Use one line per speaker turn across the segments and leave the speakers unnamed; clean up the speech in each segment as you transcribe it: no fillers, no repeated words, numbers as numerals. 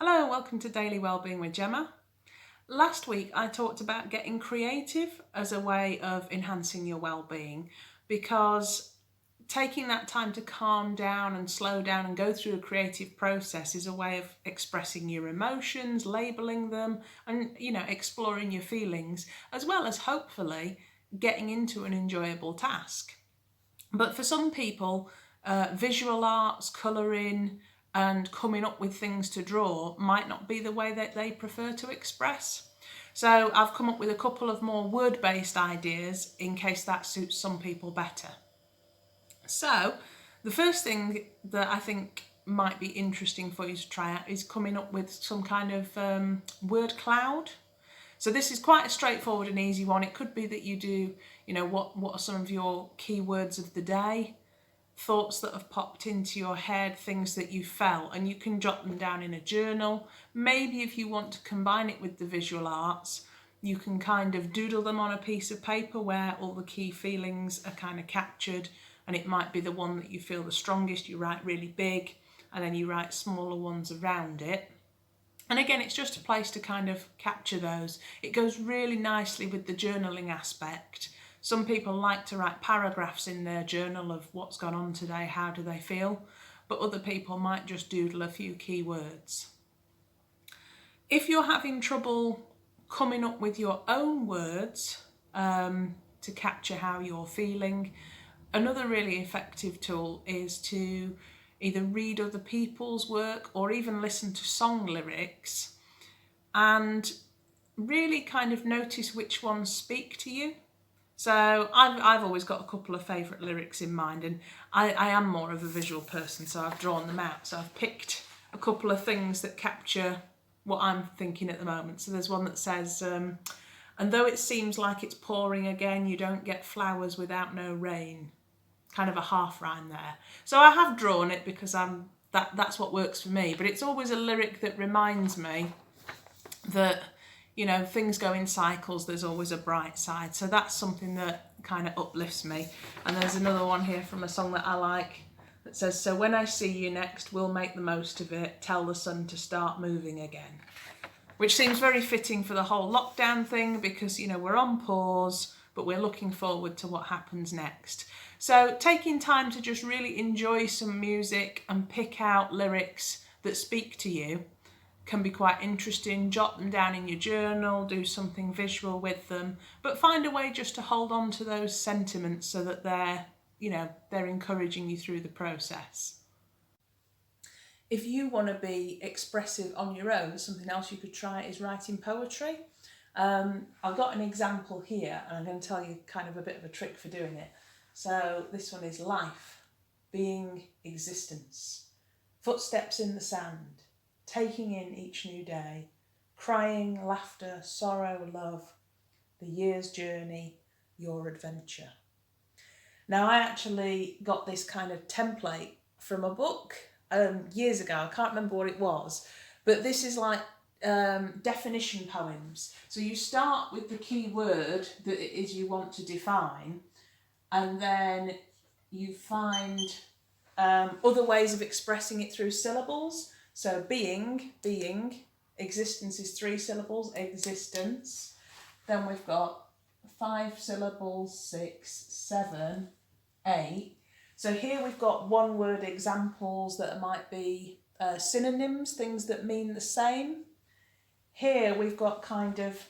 Hello and welcome to Daily Wellbeing with Gemma. Last week I talked about getting creative as a way of enhancing your well-being, because taking that time to calm down and slow down and go through a creative process is a way of expressing your emotions, labeling them, and exploring your feelings, as well as hopefully getting into an enjoyable task. But for some people, visual arts, colouring, and coming up with things to draw might not be the way that they prefer to express. So I've come up with a couple of more word-based ideas in case that suits some people better. So the first thing that I think might be interesting for you to try out is coming up with some kind of word cloud. So this is quite a straightforward and easy one. It could be that you do, what are some of your key words of the day, thoughts that have popped into your head, things that you felt, and you can jot them down in a journal. Maybe if you want to combine it with the visual arts, you can kind of doodle them on a piece of paper where all the key feelings are kind of captured, and it might be the one that you feel the strongest, you write really big, and then you write smaller ones around it. And again, it's just a place to kind of capture those. It goes really nicely with the journaling aspect. Some people like to write paragraphs in their journal of what's gone on today, how do they feel, but other people might just doodle a few key words. If you're having trouble coming up with your own words to capture how you're feeling, another really effective tool is to either read other people's work or even listen to song lyrics and really kind of notice which ones speak to you. So I've always got a couple of favourite lyrics in mind, and I am more of a visual person, so I've drawn them out. So I've picked a couple of things that capture what I'm thinking at the moment. So there's one that says, and though it seems like it's pouring again, you don't get flowers without no rain. Kind of a half rhyme there. So I have drawn it because that's what works for me, but it's always a lyric that reminds me that things go in cycles, there's always a bright side. So that's something that kind of uplifts me. And there's another one here from a song that I like that says, so when I see you next, we'll make the most of it, tell the sun to start moving again. Which seems very fitting for the whole lockdown thing, because we're on pause, but we're looking forward to what happens next. So taking time to just really enjoy some music and pick out lyrics that speak to you can be quite interesting. Jot them down in your journal, do something visual with them, but find a way just to hold on to those sentiments so that they're encouraging you through the process. If you want to be expressive on your own, something else you could try is writing poetry. I've got an example here, and I'm going to tell you kind of a bit of a trick for doing it. So this one is life, being, existence, footsteps in the sand, taking in each new day, crying, laughter, sorrow, love, the year's journey, your adventure. Now I actually got this kind of template from a book years ago. I can't remember what it was, but this is like definition poems. So you start with the key word that it is you want to define, and then you find other ways of expressing it through syllables. So being, existence is 3 syllables, existence. Then we've got 5 syllables, 6, 7, 8. So here we've got one word examples that might be synonyms, things that mean the same. Here we've got kind of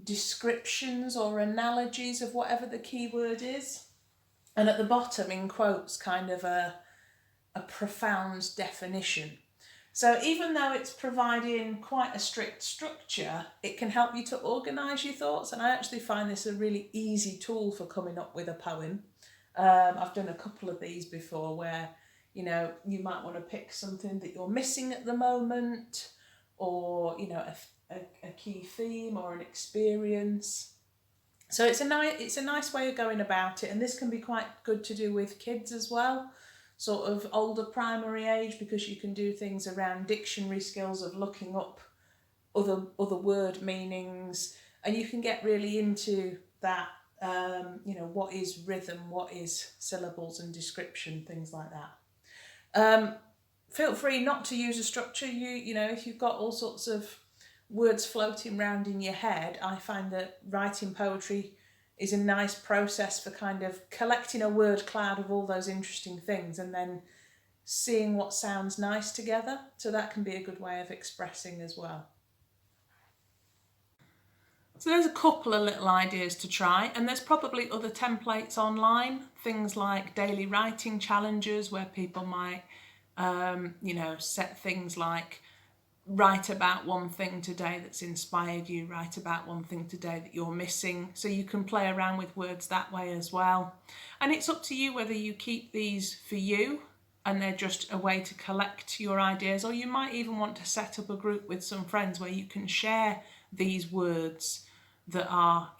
descriptions or analogies of whatever the key word is. And at the bottom, in quotes, kind of a profound definition. So even though it's providing quite a strict structure, it can help you to organise your thoughts. And I actually find this a really easy tool for coming up with a poem. I've done a couple of these before where, you might want to pick something that you're missing at the moment, or, a key theme or an experience. So it's a nice way of going about it, and this can be quite good to do with kids as well, sort of older primary age, because you can do things around dictionary skills of looking up other word meanings, and you can get really into that, what is rhythm, what is syllables and description, things like that. feel free not to use a structure. You know, if you've got all sorts of words floating around in your head, I find that writing poetry is a nice process for kind of collecting a word cloud of all those interesting things and then seeing what sounds nice together. So that can be a good way of expressing as well. So there's a couple of little ideas to try, and there's probably other templates online, things like daily writing challenges where people might, set things like write about one thing today that's inspired you, write about one thing today that you're missing. So you can play around with words that way as well. And it's up to you whether you keep these for you and they're just a way to collect your ideas, or you might even want to set up a group with some friends where you can share these words that are,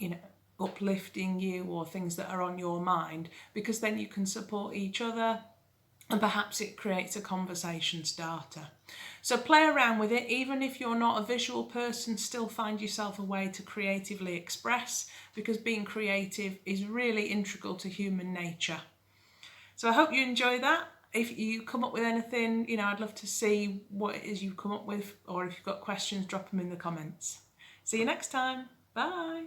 uplifting you or things that are on your mind, because then you can support each other and perhaps it creates a conversation starter. So play around with it. Even if you're not a visual person, still find yourself a way to creatively express, because being creative is really integral to human nature. So I hope you enjoy that. If you come up with anything, I'd love to see what it is you come up with, or if you've got questions, drop them in the comments. See you next time. Bye.